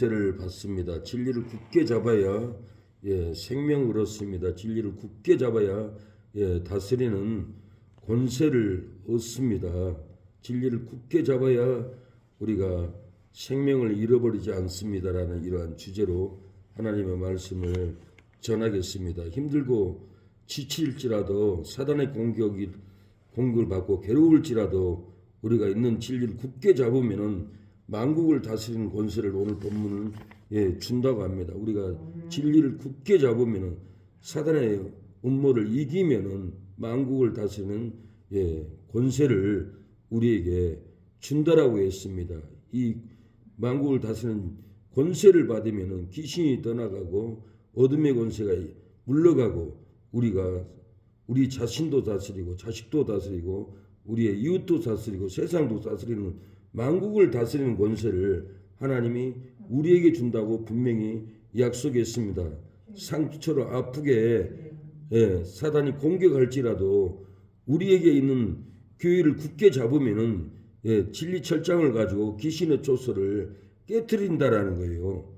권세를 받습니다. 진리를 굳게 잡아야 생명을 얻습니다. 진리를 굳게 잡아야 다스리는 권세를 얻습니다. 진리를 굳게 잡아야 우리가 생명을 잃어버리지 않습니다라는 이러한 주제로 하나님의 말씀을 전하겠습니다. 힘들고 지칠지라도 사단의 공격을 받고 괴로울지라도 우리가 있는 진리를 굳게 잡으면은 만국을 다스리는 권세를 오늘 본문은 준다고 합니다. 우리가 진리를 굳게 잡으면은 사단의 음모를 이기면은 만국을 다스리는 권세를 우리에게 준다라고 했습니다. 이 만국을 다스리는 권세를 받으면은 귀신이 떠나가고 어둠의 권세가 물러가고 우리가 우리 자신도 다스리고 자식도 다스리고 우리의 이웃도 다스리고 세상도 다스리는 만국을 다스리는 권세를 하나님이 우리에게 준다고 분명히 약속했습니다. 상처로 아프게 사단이 공격할지라도 우리에게 있는 교회를 굳게 잡으면은 진리 철장을 가지고 귀신의 쫓소를 깨트린다라는 거예요.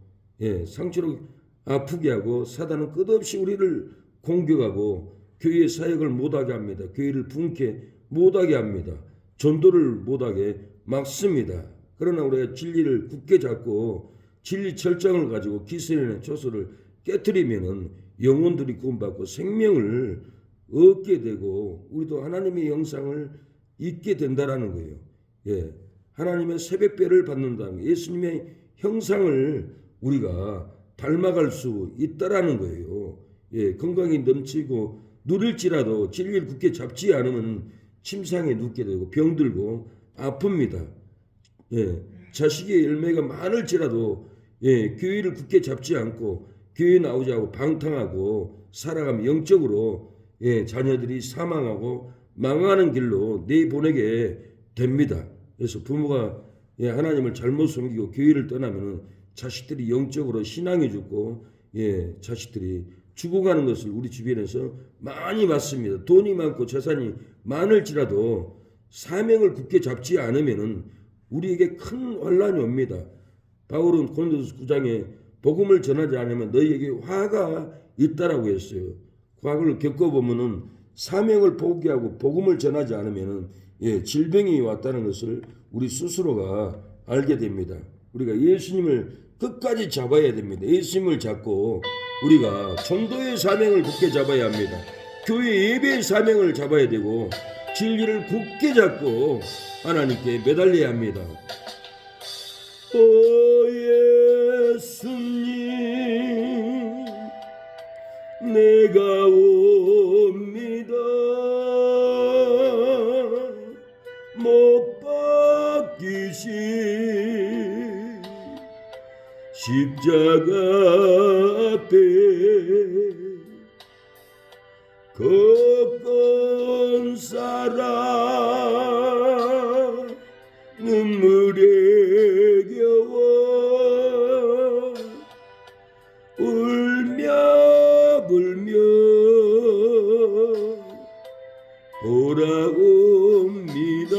상처로 아프게 하고 사단은 끝없이 우리를 공격하고 교회의 사역을 못하게 합니다. 교회를 분케 못하게 합니다. 전도를 못하게 막습니다. 그러나 우리가 진리를 굳게 잡고 진리 철장을 가지고 귀신의 쫓소를 깨트리면은 영혼들이 구원받고 생명을 얻게 되고 우리도 하나님의 형상을 입게 된다라는 거예요. 하나님의 새벽별을 받는다는 거예요. 예수님의 형상을 우리가 닮아갈 수 있다라는 거예요. 건강이 넘치고 누릴지라도 진리를 굳게 잡지 않으면 침상에 눕게 되고 병들고 아픕니다. 자식의 열매가 많을지라도 교회를 굳게 잡지 않고 교회 나오지 않고 방탕하고 살아가면 영적으로 자녀들이 사망하고 망하는 길로 내보내게 됩니다. 그래서 부모가 하나님을 잘못 섬기고 교회를 떠나면 자식들이 영적으로 신앙이 죽고 자식들이 죽어가는 것을 우리 주변에서 많이 봤습니다. 돈이 많고 재산이 많을지라도 사명을 굳게 잡지 않으면 우리에게 큰 환란이 옵니다. 바울은 고린도서 9장에 복음을 전하지 않으면 너희에게 화가 있다라고 했어요. 과거를 겪어보면은 사명을 포기하고 복음을 전하지 않으면 질병이 왔다는 것을 우리 스스로가 알게 됩니다. 우리가 예수님을 끝까지 잡아야 됩니다. 예수님을 잡고 우리가 전도의 사명을 굳게 잡아야 합니다. 교회 예배의 사명을 잡아야 되고 진리를 굳게 잡고 하나님께 매달려야 합니다. 오 예수님 내가 옵니다. 못 박히신 십자가 앞에 걷건 살아 눈물에 겨워 울며 불며 돌아옵니다.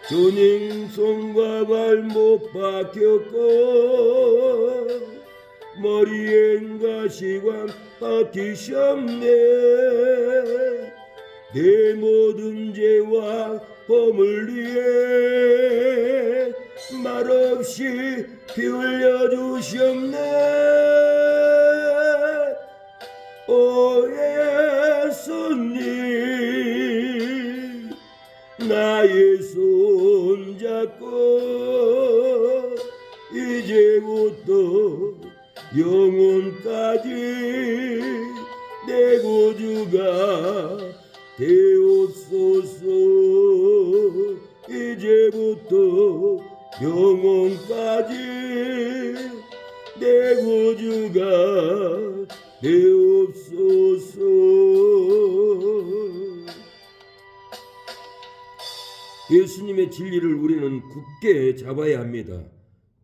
전행 손과 발 못 박혔고 머리엔 가시관 박히셨네. 내 모든 죄와 허물 위에 말없이 피 흘려주셨네. 오 예수님 나의 손잡고 이제부터 영혼까지 내 구주가 되옵소서. 이제부터 영혼까지 내 구주가 되옵소서. 예수님의 진리를 우리는 굳게 잡아야 합니다.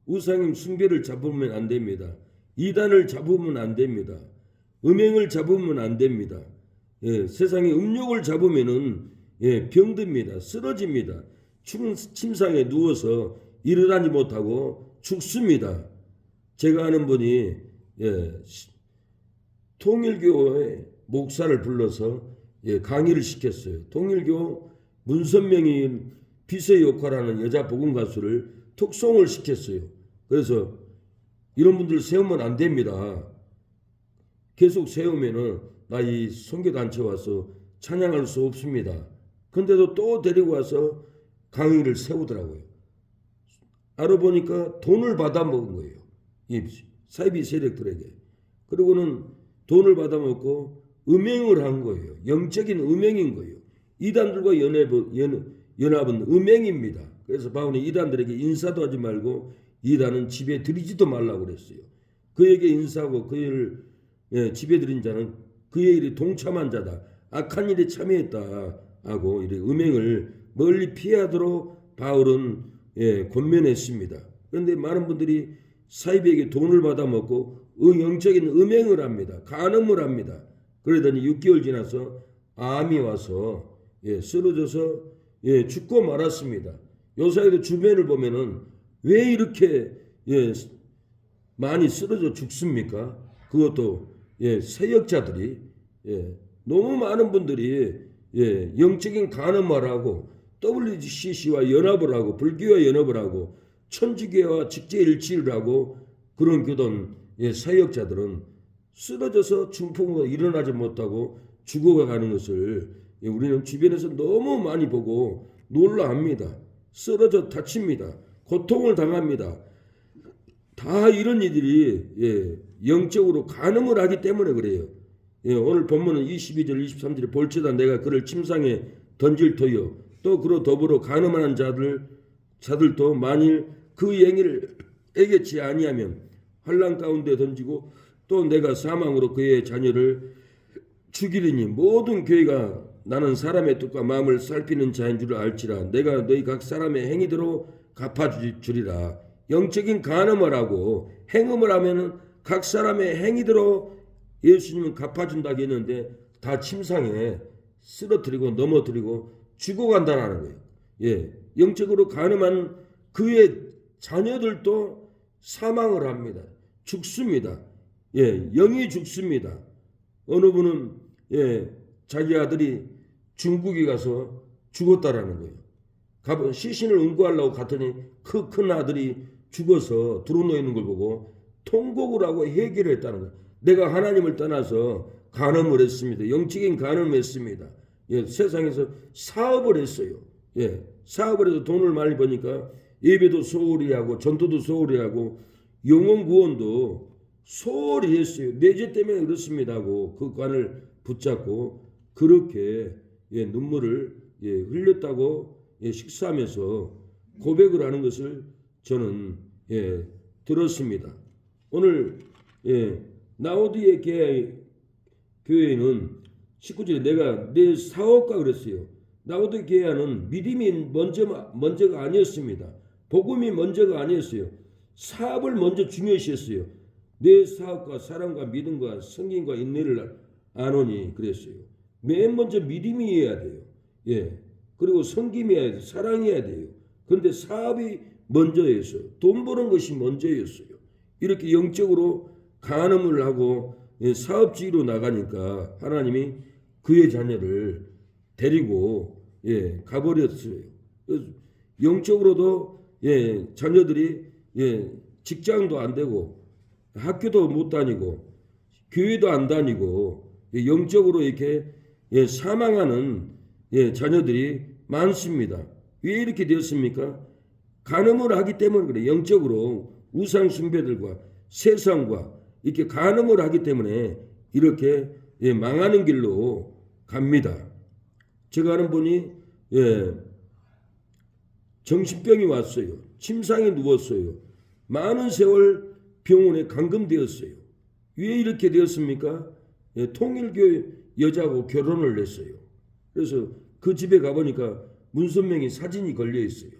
우상 숭배를 잡으면 안 됩니다. 이단을 잡으면 안 됩니다. 음행을 잡으면 안 됩니다. 세상의 음욕을 잡으면은 병듭니다. 쓰러집니다. 침상에 누워서 일어나지 못하고 죽습니다. 제가 아는 분이 통일교의 목사를 불러서 강의를 시켰어요. 통일교 문선명이 비서의 역할하는 여자 복음 가수를 특송을 시켰어요. 그래서 이런 분들 세우면 안 됩니다. 계속 세우면은 나 이 선교단체 와서 찬양할 수 없습니다. 근데도 또 데리고 와서 강의를 세우더라고요. 알아보니까 돈을 받아 먹은 거예요. 이 사이비 세력들에게. 그리고는 돈을 받아 먹고 음행을 한 거예요. 영적인 음행인 거예요. 이단들과 연합은 음행입니다. 그래서 바울이 이단들에게 인사도 하지 말고 이단은 집에 들이지도 말라고 그랬어요. 그에게 인사하고 그의 집에 들인 자는 그의 일에 동참한 자다. 악한 일에 참여했다 하고 이렇게 음행을 멀리 피하도록 바울은 권면했습니다. 그런데 많은 분들이 사이비에게 돈을 받아 먹고 영적인 음행을 합니다. 간음을 합니다. 그러더니 6개월 지나서 암이 와서 쓰러져서 죽고 말았습니다. 요사이도 주변을 보면은 왜 이렇게 많이 쓰러져 죽습니까? 그것도 세역자들이 너무 많은 분들이 영적인 간음을 하고 WCC와 연합을 하고 불교와 연합을 하고 천주교와 직제일치를 하고 그런 교단 사역자들은 쓰러져서 중풍으로 일어나지 못하고 죽어가는 것을 우리는 주변에서 너무 많이 보고 놀라합니다. 쓰러져 다칩니다. 고통을 당합니다. 다 이런 이들이 영적으로 간음을 하기 때문에 그래요. 오늘 본문은 22절 23절에 볼지다 내가 그를 침상에 던질 터요 또 그로 더불어 간음하는 자들도 만일 그 행위를 애겠지 아니하면 환난 가운데 던지고 또 내가 사망으로 그의 자녀를 죽이리니 모든 교회가 나는 사람의 뜻과 마음을 살피는 자인 줄 알지라 내가 너희 각 사람의 행위대로 갚아주리라. 영적인 간음을 하고 행음을 하면은 각 사람의 행위대로 예수님은 갚아준다고 했는데 다 침상에 쓰러뜨리고 넘어뜨리고 죽어간다는 거예요. 영적으로 간음한 그의 자녀들도 사망을 합니다. 죽습니다. 영이 죽습니다. 어느 분은 자기 아들이 중국에 가서 죽었다라는 거예요. 시신을 은구하려고 갔더니 그 큰 아들이 죽어서 드러누워 있는 걸 보고 통곡을 하고 회개를 했다는 거예요. 내가 하나님을 떠나서 간음을 했습니다. 영적인 간음을 했습니다. 세상에서 사업을 했어요. 사업을 해서 돈을 많이 버니까 예배도 소홀히 하고 전도도 소홀히 하고 영혼 구원도 소홀히 했어요. 내 죄 때문에 그렇습니다 하고 그 관을 붙잡고 그렇게 눈물을 흘렸다고 식사하면서 고백을 하는 것을 저는 들었습니다. 오늘 나오디의 교회는 19절에 내가 내 사업가 그랬어요. 나오디 교회는 믿음이 먼저가 아니었습니다. 복음이 먼저가 아니었어요. 사업을 먼저 중요시했어요. 내 사업과 사랑과 믿음과 성경과 인내를 아노니 그랬어요. 맨 먼저 믿음이어야 돼요. 그리고 섬김이어야 돼요. 사랑해야 돼요. 그런데 사업이 먼저였어요. 돈 버는 것이 먼저였어요. 이렇게 영적으로 간음을 하고 사업주의로 나가니까 하나님이 그의 자녀를 데리고 가버렸어요. 영적으로도 자녀들이 직장도 안 되고 학교도 못 다니고 교회도 안 다니고 영적으로 이렇게 사망하는 자녀들이 많습니다. 왜 이렇게 되었습니까? 간음을 하기 때문에 그래요. 영적으로 우상 숭배들과 세상과 이렇게 간음을 하기 때문에 이렇게 망하는 길로 갑니다. 제가 아는 분이 정신병이 왔어요. 침상에 누웠어요. 많은 세월 병원에 감금되었어요. 왜 이렇게 되었습니까? 통일교 여자하고 결혼을 했어요. 그래서 그 집에 가보니까 문선명이 사진이 걸려 있어요.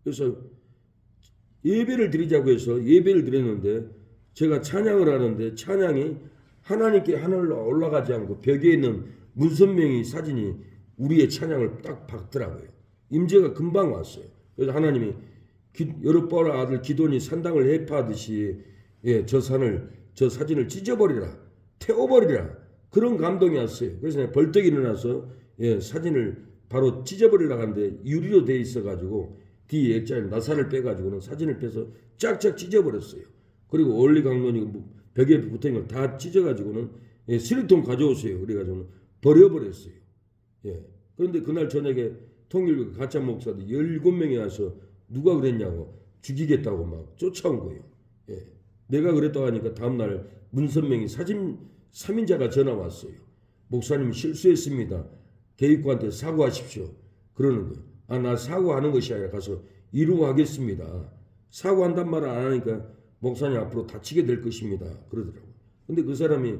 그래서 예배를 드리자고 해서 예배를 드렸는데 제가 찬양을 하는데 찬양이 하나님께 하늘로 올라가지 않고 벽에 있는 문선명이 사진이 우리의 찬양을 딱 박더라고요. 임재가 금방 왔어요. 그래서 하나님이 여룻바울 아들 기돈이 산당을 해파하듯이 저 사진을 찢어버리라, 태워버리라, 그런 감동이 왔어요. 그래서 내가 벌떡 일어나서 사진을 바로 찢어버리려고 하는데 유리로 돼 있어가지고 뒤에 액자에 나사를 빼가지고는 사진을 빼서 쫙쫙 찢어버렸어요. 그리고 원리 강론이 벽에 붙어있는 걸 다 찢어가지고는 쓰레기통 가져오세요. 그래가지고는 버려버렸어요. 그런데 그날 저녁에 통일교 가짜 목사들 17명이 와서 누가 그랬냐고 죽이겠다고 막 쫓아온 거예요. 내가 그랬다고 하니까 다음날 문선명이 사진 3인자가 전화 왔어요. 목사님 실수했습니다. 대입구한테 사과하십시오. 그러는 거예요. 나 사과하는 것이 아니라 가서 이루고 하겠습니다. 사과한단 말을 안 하니까 목사님 앞으로 다치게 될 것입니다. 그러더라고요. 근데 그 사람이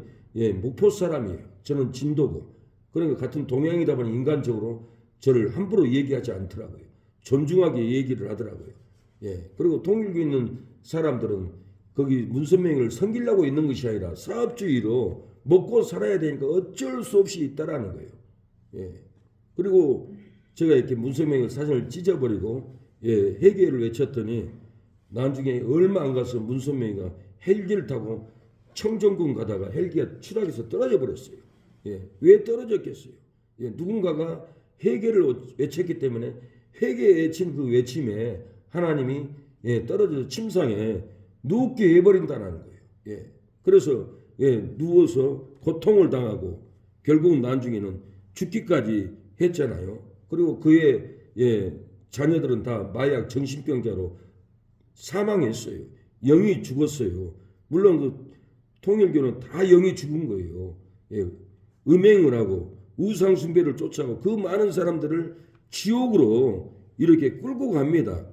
목포 사람이에요. 저는 진도고. 그러니까 같은 동양이다 보니 인간적으로 저를 함부로 얘기하지 않더라고요. 존중하게 얘기를 하더라고요. 그리고 통일교 있는 사람들은 거기 문선명을 섬기려고 있는 것이 아니라 사업주의로 먹고 살아야 되니까 어쩔 수 없이 있다라는 거예요. 그리고 제가 이렇게 문선명을 사진을 찢어버리고 회개를 외쳤더니 나중에 얼마 안 가서 문선명이가 헬기를 타고 청정군 가다가 헬기가 추락해서 떨어져 버렸어요. 왜 떨어졌겠어요? 누군가가 회개를 외쳤기 때문에 회개에 외친 그 외침에 하나님이 떨어져서 침상에 눕게 해버린다는 거예요. 그래서 누워서 고통을 당하고 결국은 나중에는 죽기까지 했잖아요. 그리고 그의 자녀들은 다 마약 정신병자로 사망했어요. 영이 죽었어요. 물론 그 통일교는 다 영이 죽은 거예요. 음행을 하고 우상 숭배를 쫓아가고 그 많은 사람들을 지옥으로 이렇게 끌고 갑니다.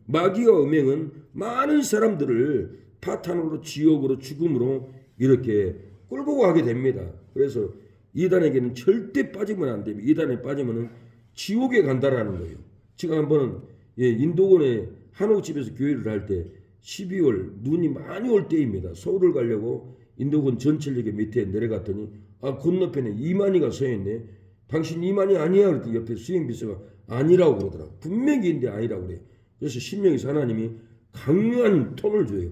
마귀와 음행은 많은 사람들을 파탄으로 지옥으로 죽음으로 이렇게 끌고 가게 됩니다. 그래서 이단에게는 절대 빠지면 안 됩니다. 이단에 빠지면 지옥에 간다라는 거예요. 제가 한번 인도군의 한옥집에서 교회를 할 때 12월 눈이 많이 올 때입니다. 서울을 가려고 인도군 전철역에 밑에 내려갔더니 건너편에 이만희가 서 있네. 당신 이만희 아니야? 그랬더니 옆에 수행비서가 아니라고 그러더라고. 분명히 있는데 아니라고 그래요. 그래서 신명에서 하나님이 강력한 톤을 줘요.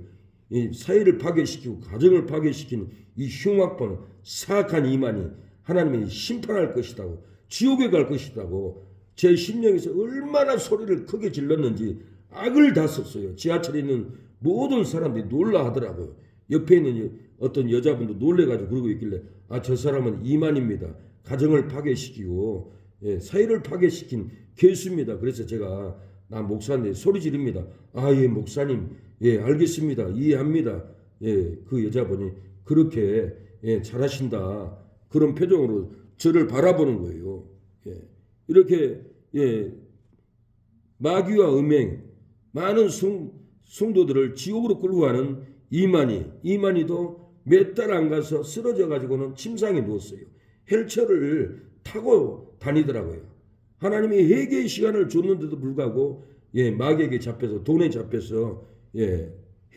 이 사회를 파괴시키고 가정을 파괴시키는 이 흉악범 사악한 이만희 하나님이 심판할 것이라고 지옥에 갈 것이라고 제 심령에서 얼마나 소리를 크게 질렀는지 악을 다 썼어요. 지하철에 있는 모든 사람들이 놀라 하더라고요. 옆에 있는 어떤 여자분도 놀래가지고 그러고 있길래 저 사람은 이만입니다. 가정을 파괴시키고 사회를 파괴시킨 괴수입니다. 그래서 제가 나 목사인데 소리 지릅니다. 목사님 알겠습니다. 이해합니다. 그 여자분이 그렇게 잘하신다. 그런 표정으로 저를 바라보는 거예요. 이렇게 마귀와 음행 많은 성도들을 지옥으로 끌고 가는 이만희도 몇 달 안 가서 쓰러져 가지고는 침상에 누웠어요. 헬처를 타고 다니더라고요. 하나님이 회개의 시간을 줬는데도 불구하고 마귀에게 잡혀서 돈에 잡혀서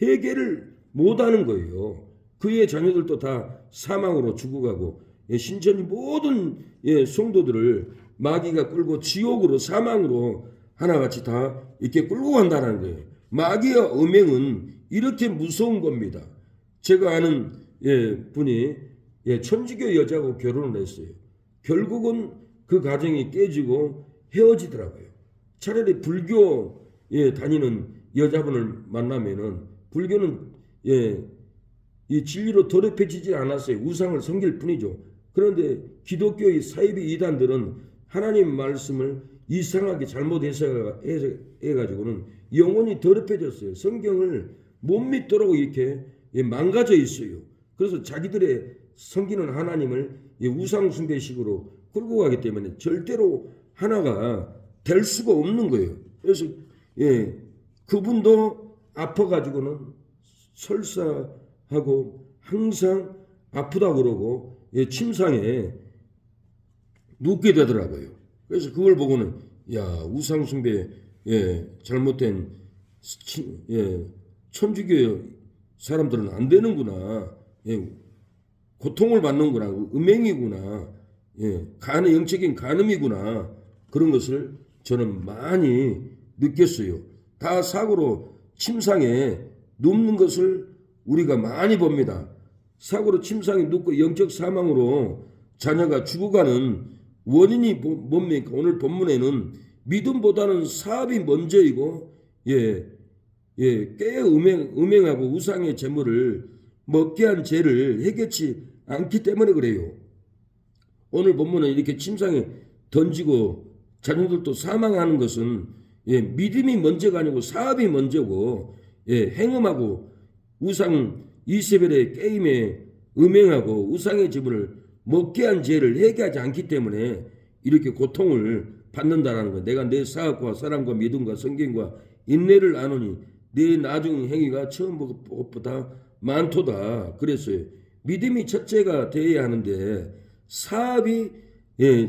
회개를 못하는 거예요. 그의 자녀들도 다 사망으로 죽어가고 신천지 모든 성도들을 마귀가 끌고 지옥으로 사망으로 하나같이 다 이렇게 끌고 간다는 거예요. 마귀와 음행은 이렇게 무서운 겁니다. 제가 아는 분이 천주교 여자하고 결혼을 했어요. 결국은 그 가정이 깨지고 헤어지더라고요. 차라리 불교에 다니는 여자분을 만나면은 불교는 이 진리로 더럽혀지지 않았어요. 우상을 섬길 뿐이죠. 그런데 기독교의 사이비 이단들은 하나님 말씀을 이상하게 잘못 해가지고는 영혼이 더럽혀졌어요. 성경을 못 믿도록 이렇게 망가져 있어요. 그래서 자기들의 섬기는 하나님을 우상 숭배식으로 끌고 가기 때문에 절대로 하나가 될 수가 없는 거예요. 그래서 그분도 아파가지고는 설사하고 항상 아프다고 그러고 침상에 눕게 되더라고요. 그래서 그걸 보고는 우상 숭배 잘못된 천주교 사람들은 안 되는구나. 고통을 받는구나. 음행이구나. 영적인 간음이구나. 그런 것을 저는 많이 느꼈어요. 다 사고로 침상에 눕는 것을 우리가 많이 봅니다. 사고로 침상에 눕고 영적 사망으로 자녀가 죽어가는 원인이 뭡니까? 오늘 본문에는 믿음보다는 사업이 먼저이고 꽤 음행하고 우상의 재물을 먹게 한 죄를 해결치 않기 때문에 그래요. 오늘 본문은 이렇게 침상에 던지고 자녀들도 사망하는 것은 믿음이 먼저가 아니고 사업이 먼저고 행음하고 우상 이세벨의 게임에 음행하고 우상의 재물을 먹게 한 죄를 회개하지 않기 때문에 이렇게 고통을 받는다라는 거예요. 내가 내 사업과 사랑과 믿음과 성경과 인내를 아노니 내 나중 행위가 처음 것보다 많도다. 그랬어요. 믿음이 첫째가 되어야 하는데 사업이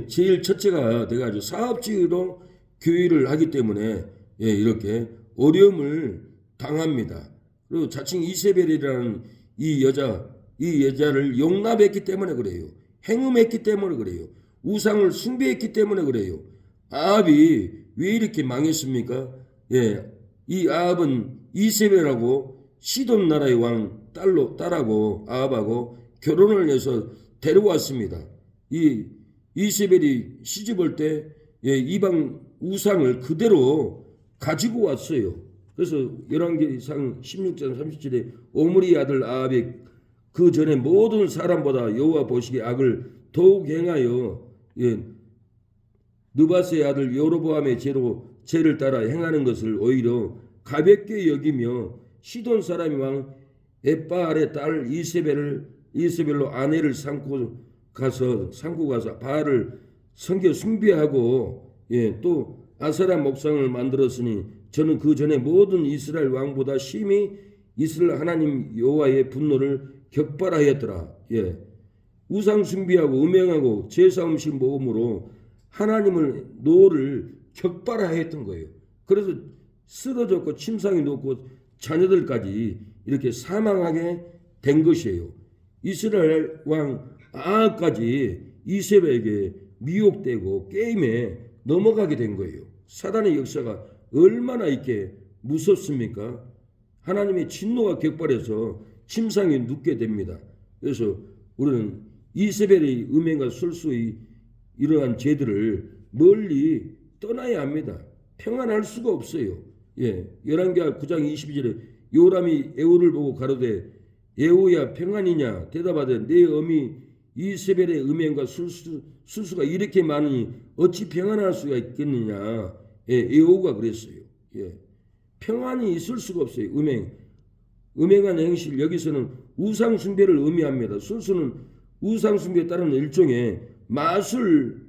제일 첫째가 돼가지고 사업주의로 교회를 하기 때문에 이렇게 어려움을 당합니다. 그리고 자칭 이세벨이라는 이 여자를 용납했기 때문에 그래요. 행음했기 때문에 그래요. 우상을 숭배했기 때문에 그래요. 아합이 왜 이렇게 망했습니까? 이 아합은 이세벨하고 시돈 나라의 왕 딸하고 아합하고 결혼을 해서 데려왔습니다. 이 이세벨이 시집올 때 이방 우상을 그대로 가지고 왔어요. 그래서 열왕기상 16장 37에 오므리 아들 아합이 그 전에 모든 사람보다 여호와 보시기에 악을 더욱 행하여 느바스의 아들 여로보암의 죄를 따라 행하는 것을 오히려 가볍게 여기며 시돈 사람이 왕 에바알의 딸 이세벨로 아내를 삼고 가서 바알을 섬겨 숭배하고 또 아세라 목상을 만들었으니 저는 그 전에 모든 이스라엘 왕보다 심히 이스라엘 하나님 여호와의 분노를 격발하였더라. 우상 숭배하고 음행하고 제사 음식 먹음으로 하나님을 노를 격발하였던 거예요. 그래서 쓰러졌고 침상에 누웠고 자녀들까지 이렇게 사망하게 된 것이에요. 이스라엘 왕 아합까지 이세벨에게 미혹되고 게임에 넘어가게 된 거예요. 사단의 역사가 얼마나 이렇게 무섭습니까? 하나님의 진노가 격발해서 침상에 눕게 됩니다. 그래서 우리는 이세벨의 음행과 술수의 이러한 죄들을 멀리 떠나야 합니다. 평안할 수가 없어요. 열왕기하 9장 22절에 요람이 에후를 보고 가로되 에후야 평안이냐 대답하되 내 어미 이세벨의 음행과 술수가 이렇게 많으니 어찌 평안할 수가 있겠느냐. 에후가 그랬어요. 평안이 있을 수가 없어요. 음행한 행실 여기서는 우상 숭배를 의미합니다. 술수는 우상 숭배에 따른 일종의 마술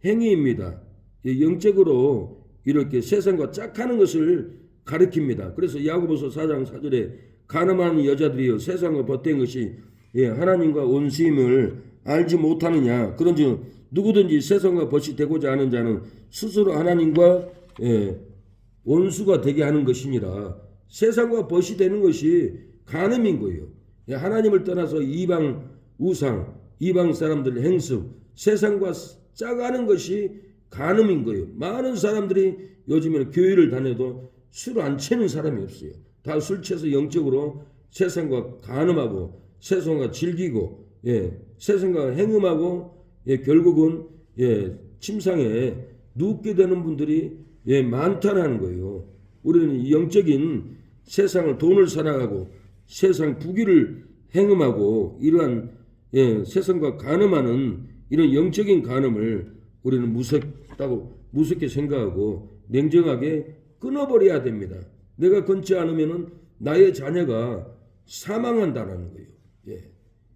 행위입니다. 영적으로 이렇게 세상과 짝하는 것을 가리킵니다. 그래서 야고보서 4장 4절에 가늠하는 여자들이여 세상과 벗된 것이 하나님과 원수임을 알지 못하느냐. 그런즉 누구든지 세상과 벗이 되고자 하는 자는 스스로 하나님과 원수가 되게 하는 것이니라. 세상과 벗이 되는 것이 간음인 거예요. 하나님을 떠나서 이방 우상, 이방 사람들의 행습, 세상과 짜가는 것이 간음인 거예요. 많은 사람들이 요즘에는 교회를 다녀도 술 안 취는 사람이 없어요. 다 술 취해서 영적으로 세상과 간음하고 세상과 즐기고 세상과 행음하고 결국은 침상에 눕게 되는 분들이 많다는 거예요. 우리는 영적인 세상을 돈을 사랑하고 세상 부귀를 행음하고 이러한 세상과 간음하는 이런 영적인 간음을 우리는 무섭게 생각하고 냉정하게 끊어버려야 됩니다. 내가 끊지 않으면은 나의 자녀가 사망한다는 거예요.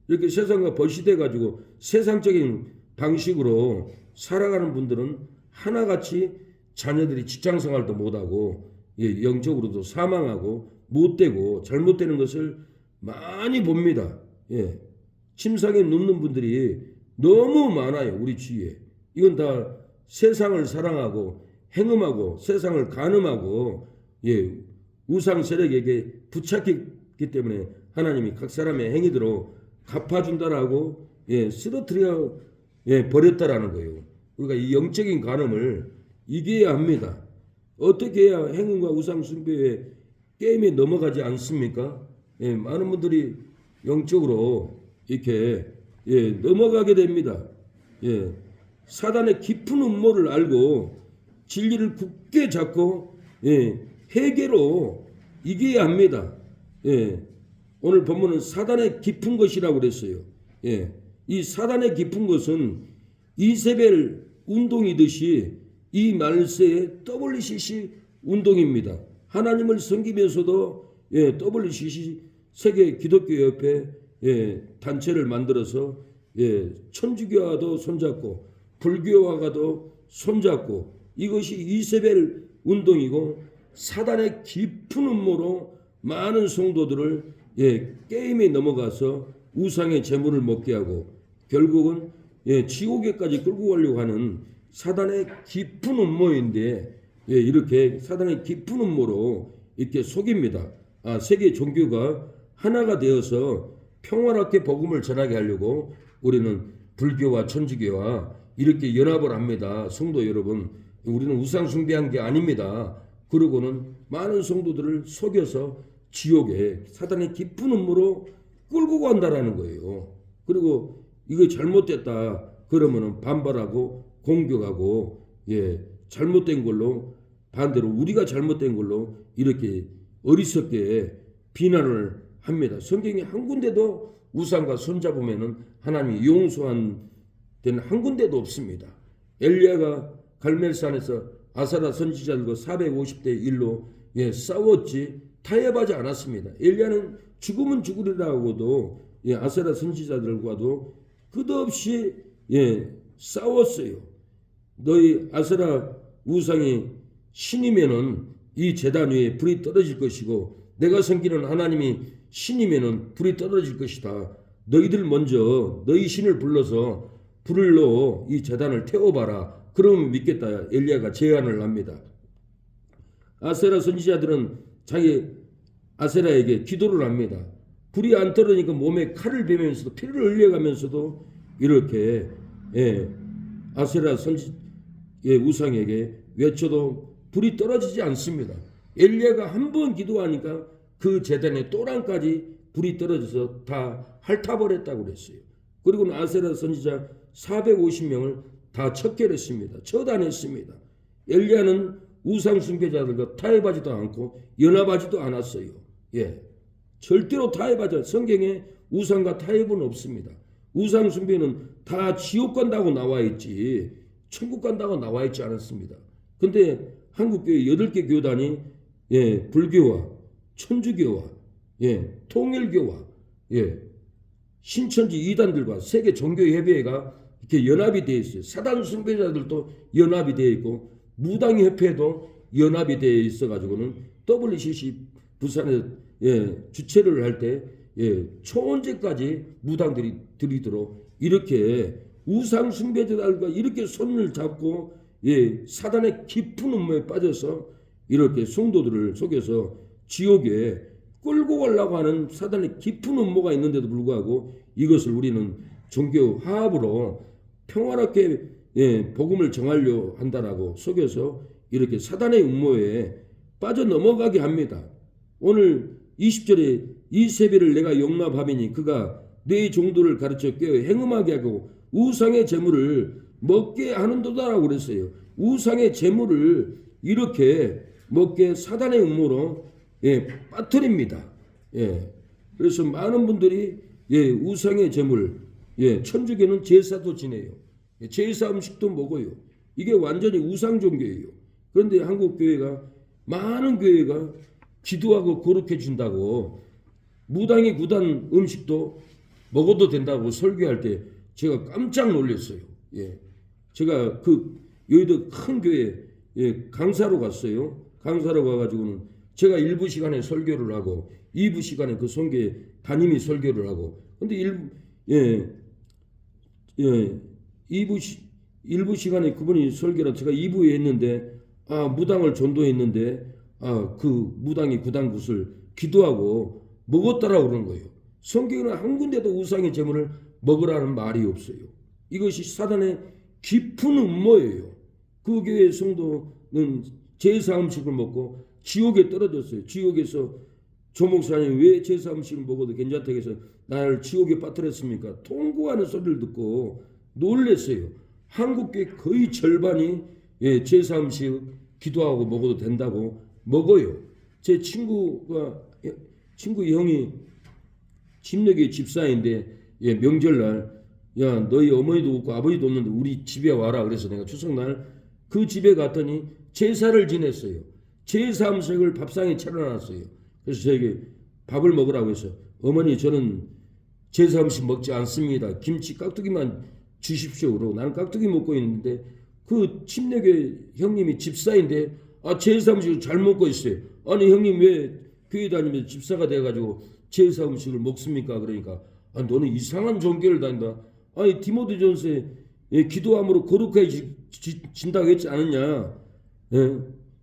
이렇게 세상과 벗이돼 가지고 세상적인 방식으로 살아가는 분들은 하나같이 자녀들이 직장생활도 못하고 영적으로도 사망하고 못되고 잘못되는 것을 많이 봅니다. 침상에 눕는 분들이 너무 많아요. 우리 주위에. 이건 다 세상을 사랑하고 행음하고 세상을 간음하고 우상 세력에게 붙잡혔기 때문에 하나님이 각 사람의 행위대로 갚아준다라고 쓰러뜨려 버렸다라는 거예요. 우리가 이 영적인 간음을 이겨야 합니다. 어떻게 해야 행운과 우상 숭배의 게임에 넘어가지 않습니까? 예, 많은 분들이 영적으로 이렇게 넘어가게 됩니다. 예, 사단의 깊은 음모를 알고 진리를 굳게 잡고 회개로 이겨야 합니다. 예, 오늘 본문은 사단의 깊은 것이라고 그랬어요. 예, 이 사단의 깊은 것은 이세벨 운동이듯이 이 말세의 WCC 운동입니다. 하나님을 섬기면서도 WCC 세계 기독교 협회 단체를 만들어서 천주교와도 손잡고 불교와도 손잡고 이것이 이세벨 운동이고 사단의 깊은 음모로 많은 성도들을 게임에 넘어가서 우상의 재물을 먹게 하고 결국은 지옥에까지 끌고 가려고 하는 사단의 깊은 음모인데 이렇게 사단의 깊은 음모로 이렇게 속입니다. 세계 종교가 하나가 되어서 평화롭게 복음을 전하게 하려고 우리는 불교와 천주교와 이렇게 연합을 합니다. 성도 여러분, 우리는 우상 숭배한 게 아닙니다. 그러고는 많은 성도들을 속여서 지옥에 사단의 깊은 음모로 끌고 간다라는 거예요. 그리고 이거 잘못됐다 그러면은 반발하고 공격하고 잘못된 걸로 반대로 우리가 잘못된 걸로 이렇게 어리석게 비난을 합니다. 성경에 한 군데도 우상과 손잡으면은 하나님이 용서한 데는 한 군데도 없습니다. 엘리야가 갈멜산에서 아사라 선지자들과 450대 1로 싸웠지 타협하지 않았습니다. 엘리야는 죽으면 죽으리라고도 아사라 선지자들과도 끝없이 싸웠어요. 너희 아세라 우상이 신이면은 이 제단 위에 불이 떨어질 것이고 내가 섬기는 하나님이 신이면은 불이 떨어질 것이다. 너희들 먼저 너희 신을 불러서 불로 이 제단을 태워봐라. 그러면 믿겠다. 엘리야가 제안을 합니다. 아세라 선지자들은 자기 아세라에게 기도를 합니다. 불이 안 떨어지니까 몸에 칼을 베면서도 피를 흘려가면서도 이렇게 아세라 우상에게 외쳐도 불이 떨어지지 않습니다. 엘리야가 한 번 기도하니까 그 제단의 또랑까지 불이 떨어져서 다 핥아버렸다고 그랬어요. 그리고는 아세라 선지자 450명을 다 척결했습니다. 처단했습니다. 엘리야는 우상 숭배자들과 타협하지도 않고 연합하지도 않았어요. 절대로 타협하지 않아요. 성경에 우상과 타협은 없습니다. 우상 숭배는 다 지옥 간다고 나와 있지 천국 간다고 나와 있지 않았습니다. 근데 한국교회 8개 교단이 불교와 천주교와 통일교와 신천지 이단들과 세계 종교협의회가 이렇게 연합이 되어 있어요. 사단 숭배자들도 연합이 되어 있고 무당협회도 연합이 되어 있어 가지고는 WCC 부산에 주최를 할 때 초원제까지 무당들이 들이도록 이렇게 우상 숭배자들과 이렇게 손을 잡고 사단의 깊은 음모에 빠져서 이렇게 성도들을 속여서 지옥에 끌고 가려고 하는 사단의 깊은 음모가 있는데도 불구하고 이것을 우리는 종교 화합으로 평화롭게 복음을 정하려 한다라고 속여서 이렇게 사단의 음모에 빠져 넘어가게 합니다. 오늘 20절에 이세벨을 내가 용납하매니 그가 네 종들을 가르쳐 깨어 행음하게 하고 우상의 재물을 먹게 하는도다라고 그랬어요. 우상의 재물을 이렇게 먹게 사단의 음모로 빠뜨립니다. 그래서 많은 분들이 우상의 재물, 천주교는 제사도 지내요. 제사 음식도 먹어요. 이게 완전히 우상 종교예요. 그런데 한국 교회가 많은 교회가 기도하고 거룩해 준다고 무당이 구단 음식도 먹어도 된다고 설교할 때 제가 깜짝 놀랐어요. 제가 그 여의도 큰 교회 강사로 갔어요. 강사로 가가지고는 제가 1부 시간에 설교를 하고 2부 시간에 그 성교에 담임이 설교를 하고 근데 1부 시간에 그분이 설교를 제가 2부에 했는데 무당을 전도했는데 그 무당이 구단굿을 기도하고 먹었다라고 그러는 거예요. 성경에는 한 군데도 우상의 제물을 먹으라는 말이 없어요. 이것이 사단의 깊은 음모예요. 그 교회 성도는 제사 음식을 먹고 지옥에 떨어졌어요. 지옥에서 조 목사님 왜 제사 음식을 먹어도 괜찮다고 해서 나를 지옥에 빠뜨렸습니까? 통곡하는 소리를 듣고 놀랐어요. 한국교회 거의 절반이 제사 음식 기도하고 먹어도 된다고 먹어요. 제 친구 형이 침례교회 집사인데 명절날 야 너희 어머니도 없고 아버지도 없는데 우리 집에 와라. 그래서 내가 추석날 그 집에 갔더니 제사를 지냈어요. 제사 음식을 밥상에 차려놨어요. 그래서 저에게 밥을 먹으라고 해서 어머니 저는 제사 음식 먹지 않습니다. 김치 깍두기만 주십시오. 그러고 나는 깍두기 먹고 있는데 그 침례교회 형님이 집사인데 제사 음식을 잘 먹고 있어요. 아니 형님 왜 교회 다니면서 집사가 돼가지고 제사 음식을 먹습니까? 그러니까 너는 이상한 종교를 다닌다. 아니 디모데 전서에 기도함으로 거룩해진다고 했지 않느냐.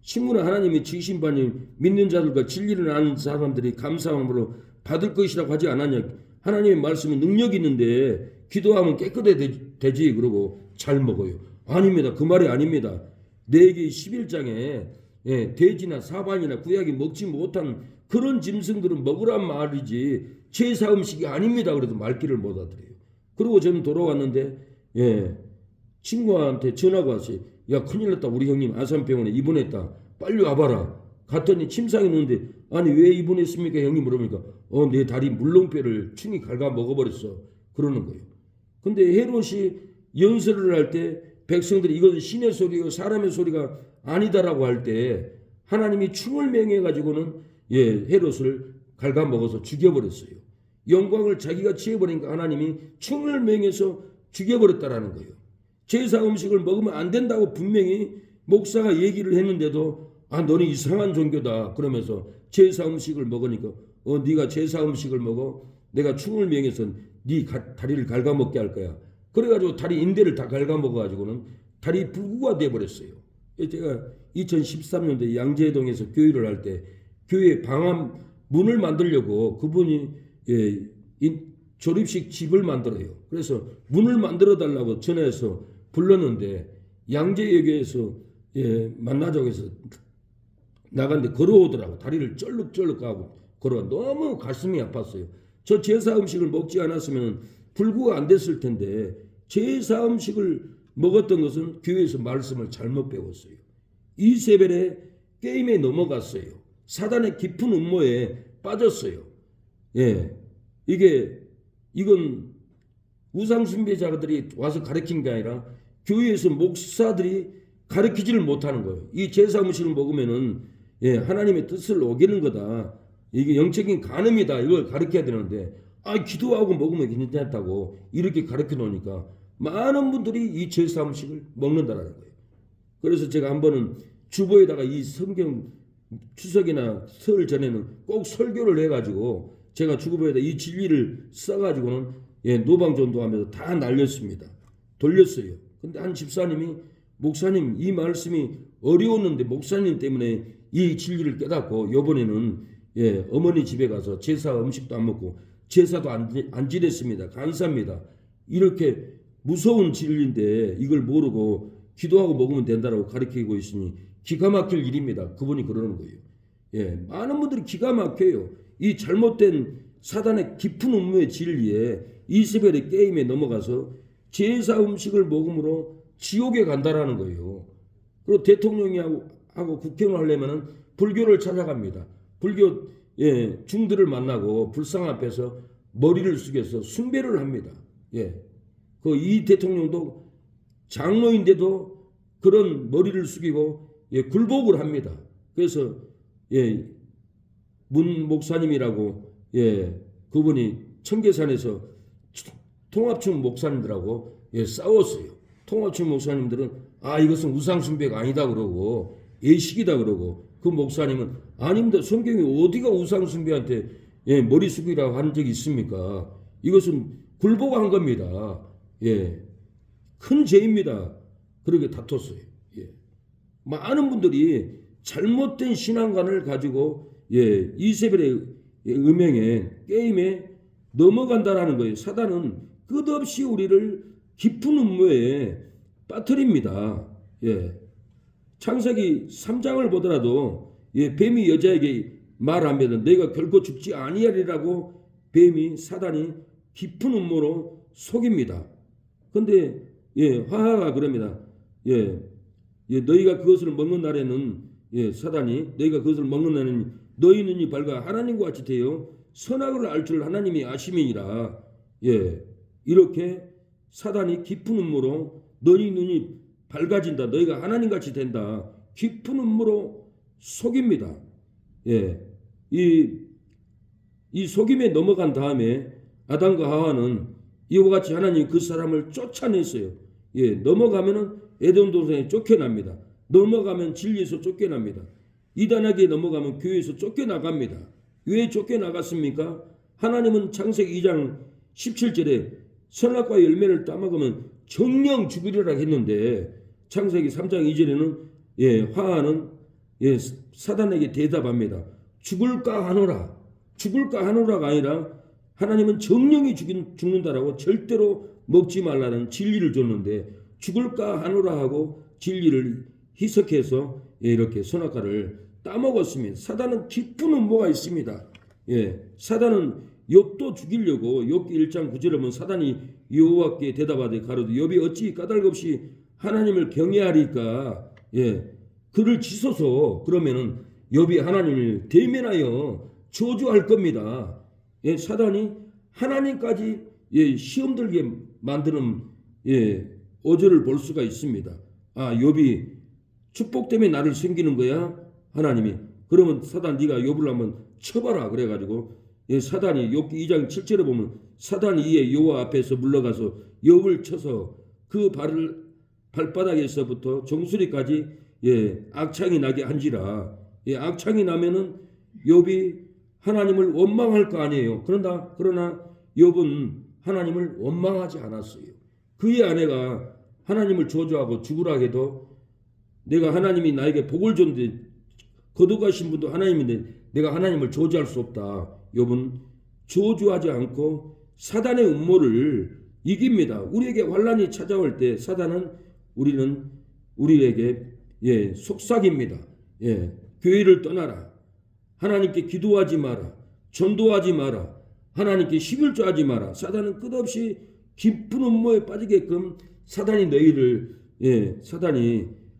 식물은 하나님이 지으신 바니 믿는 자들과 진리를 아는 사람들이 감사함으로 받을 것이라고 하지 않았냐. 하나님의 말씀은 능력이 있는데 기도하면 깨끗해지지. 그러고 잘 먹어요. 아닙니다. 그 말이 아닙니다. 내게 11장에 돼지나 사반이나 구약이 먹지 못한 그런 짐승들은 먹으란 말이지 제사 음식이 아닙니다. 그래도 말귀를 못 알아들어요. 그리고 저는 돌아왔는데 친구한테 전화가 왔어요. 야 큰일 났다. 우리 형님 아산병원에 입원했다. 빨리 와봐라. 갔더니 침상에 누는데 아니 왜 입원했습니까? 형님 물으니까 내 다리 물렁뼈를 충이 갉아 먹어버렸어. 그러는 거예요. 근데 헤롯이 연설을 할 때 백성들이 이건 신의 소리요 사람의 소리가 아니다라고 할 때 하나님이 충을 맹해가지고는 헤롯을 갉아먹어서 죽여버렸어요. 영광을 자기가 취해버리니까 하나님이 충을 맹해서 죽여버렸다라는 거예요. 제사 음식을 먹으면 안 된다고 분명히 목사가 얘기를 했는데도 너는 이상한 종교다 그러면서 제사 음식을 먹으니까 네가 제사 음식을 먹어 내가 충을 맹해서 네 다리를 갉아먹게 할 거야. 그래가지고 다리 인대를 다 갉아먹어가지고는 다리 부구가 돼버렸어요. 제가 2013년도에 양재동에서 교회를 할 때 교회 방암 문을 만들려고 그분이 조립식 집을 만들어요. 그래서 문을 만들어 달라고 전화해서 불렀는데 양재역에서 만나자고 해서 나갔는데 걸어오더라고. 다리를 쩔룩쩔룩 가고 걸어가. 너무 가슴이 아팠어요. 저 제사 음식을 먹지 않았으면 불구가 안 됐을 텐데 제사 음식을 먹었던 것은 교회에서 말씀을 잘못 배웠어요. 이세벨의 게임에 넘어갔어요. 사단의 깊은 음모에 빠졌어요. 이건 우상 숭배자들이 와서 가르친 게 아니라 교회에서 목사들이 가르치지를 못하는 거예요. 이 제사 음식을 먹으면은 하나님의 뜻을 어기는 거다. 이게 영적인 간음이다. 이걸 가르쳐야 되는데 기도하고 먹으면 괜찮다고 이렇게 가르쳐 놓으니까 많은 분들이 이 제사 음식을 먹는다라는 거예요. 그래서 제가 한 번은 주보에다가 이 성경 추석이나 설 전에는 꼭 설교를 해가지고 제가 주보에다 이 진리를 써가지고는 노방전도하면서 다 날렸습니다. 돌렸어요. 근데 한 집사님이 목사님 이 말씀이 어려웠는데 목사님 때문에 이 진리를 깨닫고 이번에는 어머니 집에 가서 제사 음식도 안 먹고 제사도 안 지냈습니다. 감사합니다. 이렇게 무서운 진리인데 이걸 모르고 기도하고 먹으면 된다라고 가르치고 있으니 기가 막힐 일입니다. 그분이 그러는 거예요. 많은 분들이 기가 막혀요. 이 잘못된 사단의 깊은 음모의 진리에 이세벨의 게임에 넘어가서 제사 음식을 먹음으로 지옥에 간다라는 거예요. 그리고 대통령이 하고 국회의원 하려면은 불교를 찾아갑니다. 불교 중들을 만나고 불상 앞에서 머리를 숙여서 숭배를 합니다. 이 대통령도 장로인데도 그런 머리를 숙이고 굴복을 합니다. 그래서 문 목사님이라고 그분이 청계산에서 통합충 목사님들하고 싸웠어요. 통합충 목사님들은 이것은 우상숭배가 아니다 그러고 예식이다 그러고 그 목사님은 아닙니다. 성경이 어디가 우상숭배한테 머리 숙이라고 한 적이 있습니까? 이것은 굴복한 겁니다. 큰 죄입니다. 그렇게 다퉜어요. 많은 분들이 잘못된 신앙관을 가지고 이세벨의 음행에 게임에 넘어간다라는 거예요. 사단은 끝없이 우리를 깊은 음모에 빠뜨립니다. 창세기 3장을 보더라도 뱀이 여자에게 말합니다. 내가 결코 죽지 아니하리라고 뱀이 사단이 깊은 음모로 속입니다. 근데 화하가 그럽니다. 너희가 그것을 먹는 날에는 사단이 너희가 그것을 먹는 날에는 너희 눈이 밝아 하나님과 같이 되어 선악을 알 줄 하나님이 아심이니라. 이렇게 사단이 깊은 음모로 너희 눈이 밝아진다. 너희가 하나님같이 된다. 깊은 음모로 속입니다. 이 속임에 넘어간 다음에 아담과 하와는 이와 같이 하나님 그 사람을 쫓아냈어요. 넘어가면은 에덴 동산에 쫓겨납니다. 넘어가면 진리에서 쫓겨납니다. 이단에게 넘어가면 교회에서 쫓겨나갑니다. 왜 쫓겨나갔습니까? 하나님은 창세기 2장 17절에 선악과 열매를 따먹으면 정령 죽으리라 했는데 창세기 3장 2절에는 화하는 사단에게 대답합니다. 죽을까 하노라. 죽을까 하노라가 아니라 하나님은 정령이 죽는다라고 절대로 먹지 말라는 진리를 줬는데 죽을까 하노라 하고 진리를 희석해서 이렇게 선악과를 따먹었습니다. 사단은 깊은 음모가 있습니다. 사단은 욥도 죽이려고 욥기 1장 9절에 보면 사단이 여호와께 대답하되 가로되 욥이 어찌 까닭없이 하나님을 경외하리까? 그를 치소서. 그러면은 욥이 하나님을 대면하여 저주할 겁니다. 사단이 하나님까지 시험 들게 만드는 어조를 볼 수가 있습니다. 욥이 축복 때문에 나를 섬기는 거야? 하나님이. 그러면 사단 네가 욥을 한번 쳐봐라. 그래가지고 사단이 욥기 2장 7절에 보면 사단이 이에 여호와 앞에서 물러가서 욥을 쳐서 그 발바닥에서부터 정수리까지 악창이 나게 한지라. 악창이 나면은 욥이 하나님을 원망할 거 아니에요. 그러나 욥은 하나님을 원망하지 않았어요. 그의 아내가 하나님을 저주하고 죽으라 해도 내가 하나님이 나에게 복을 줬는데 거듭가신 분도 하나님인데 내가 하나님을 저주할 수 없다. 욥은 저주하지 않고 사단의 음모를 이깁니다. 우리에게 환난이 찾아올 때 사단은 우리에게 속삭입니다. 교회를 떠나라. 하나님께 기도하지 마라. 전도하지 마라. 하나님께 11조하지 마라. 사단은 끝없이 깊은 음모에 빠지게끔 사단이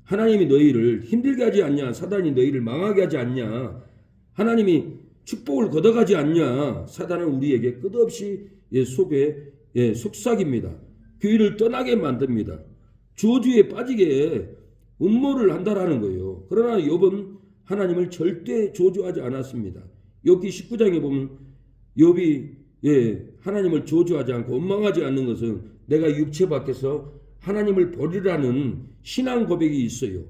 하나님이 너희를 힘들게 하지 않냐? 사단이 너희를 망하게 하지 않냐? 하나님이 축복을 걷어가지 않냐? 사단은 우리에게 끝없이 속에 속삭입니다. 교회를 떠나게 만듭니다. 저주에 빠지게 음모를 한다라는 거예요. 그러나 욥은 하나님을 절대 저주하지 않았습니다. 욥기 19장에 보면 욥이 하나님을 저주하지 않고 원망하지 않는 것은 내가 육체 밖에서 하나님을 버리라는 신앙 고백이 있어요.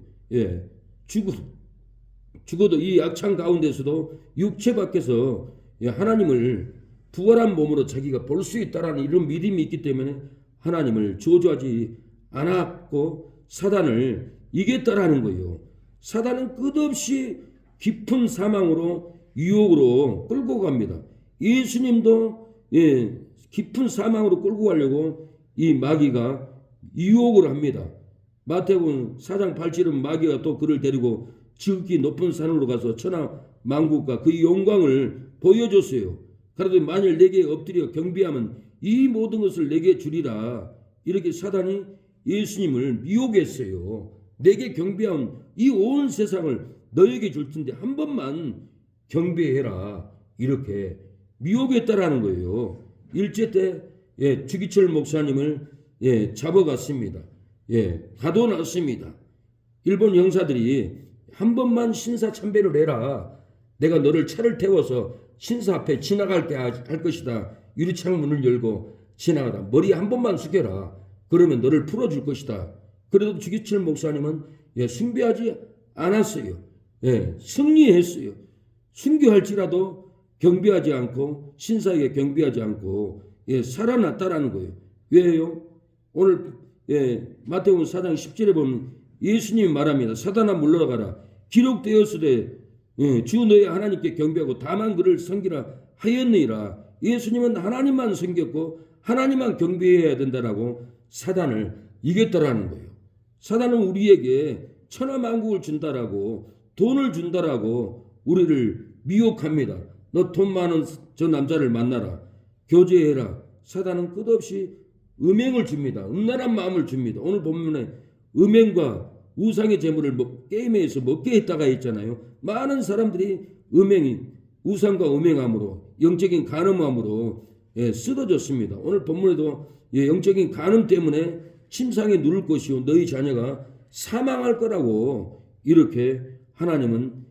죽어도 이 악창 가운데서도 육체 밖에서 하나님을 부활한 몸으로 자기가 볼 수 있다라는 이런 믿음이 있기 때문에 하나님을 저주하지 않았고 사단을 이겼다라는 거예요. 사단은 끝없이 깊은 사망으로 유혹으로 끌고 갑니다. 예수님도 깊은 사망으로 끌고 가려고 이 마귀가 유혹을 합니다. 마태복음 4장 8절은 마귀가 또 그를 데리고 지극히 높은 산으로 가서 천하 만국과 그 영광을 보여줬어요. 그래도 만일 내게 엎드려 경배하면 이 모든 것을 내게 주리라. 이렇게 사단이 예수님을 미혹했어요. 내게 경배하면 이 온 세상을 너에게 줄 텐데 한 번만 경배해라. 이렇게 미혹했다라는 거예요. 일제 때 주기철 목사님을 잡아갔습니다. 가둬놨습니다. 일본 형사들이 한 번만 신사 참배를 해라. 내가 너를 차를 태워서 신사 앞에 지나갈게 할 것이다. 유리창 문을 열고 지나가다 머리 한 번만 숙여라. 그러면 너를 풀어줄 것이다. 그래도 주기철 목사님은 숭배하지 않았어요. 승리했어요. 순교할지라도 경배하지 않고 신사에게 경배하지 않고 살아났다라는 거예요. 왜요? 오늘 마태복음 4장 10절에 보면 예수님이 말합니다. 사단아 물러가라. 기록되었으되 주 너희 하나님께 경배하고 다만 그를 섬기라 하였느니라. 예수님은 하나님만 섬겼고 하나님만 경배해야 된다라고 사단을 이겼다라는 거예요. 사단은 우리에게 천하만국을 준다라고 돈을 준다라고 우리를 미혹합니다. 너 돈 많은 저 남자를 만나라. 교제해라. 사단은 끝없이 음행을 줍니다. 음란한 마음을 줍니다. 오늘 본문에 음행과 우상의 재물을 게임에서 먹게 했다가 있잖아요. 많은 사람들이 우상과 음행함으로 영적인 간음함으로 쓰러졌습니다. 오늘 본문에도 영적인 간음 때문에 침상에 누를 것이요 너희 자녀가 사망할 거라고 이렇게 하나님은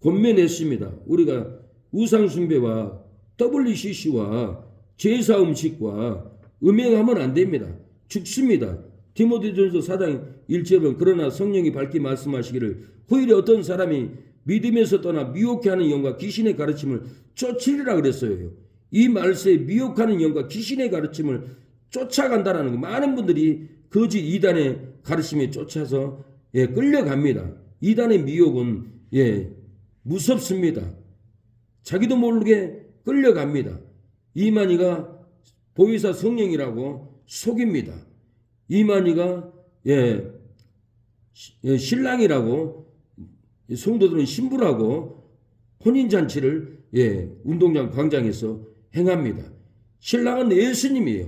권면했습니다. 우리가 우상 숭배와 WCC와 제사 음식과 음행하면 안 됩니다. 죽습니다. 디모데전서 4장 1절은 그러나 성령이 밝히 말씀하시기를 후일에 어떤 사람이 믿음에서 떠나 미혹해하는 영과 귀신의 가르침을 쫓으리라 그랬어요. 이 말세에 미혹하는 영과 귀신의 가르침을 쫓아간다라는 거. 많은 분들이 거짓 이단의 가르침에 쫓아서 끌려갑니다. 이단의 미혹은 무섭습니다. 자기도 모르게 끌려갑니다. 이만희가 보혜사 성령이라고 속입니다. 이만희가 신랑이라고 성도들은 신부라고 혼인잔치를 운동장 광장에서 행합니다. 신랑은 예수님이에요.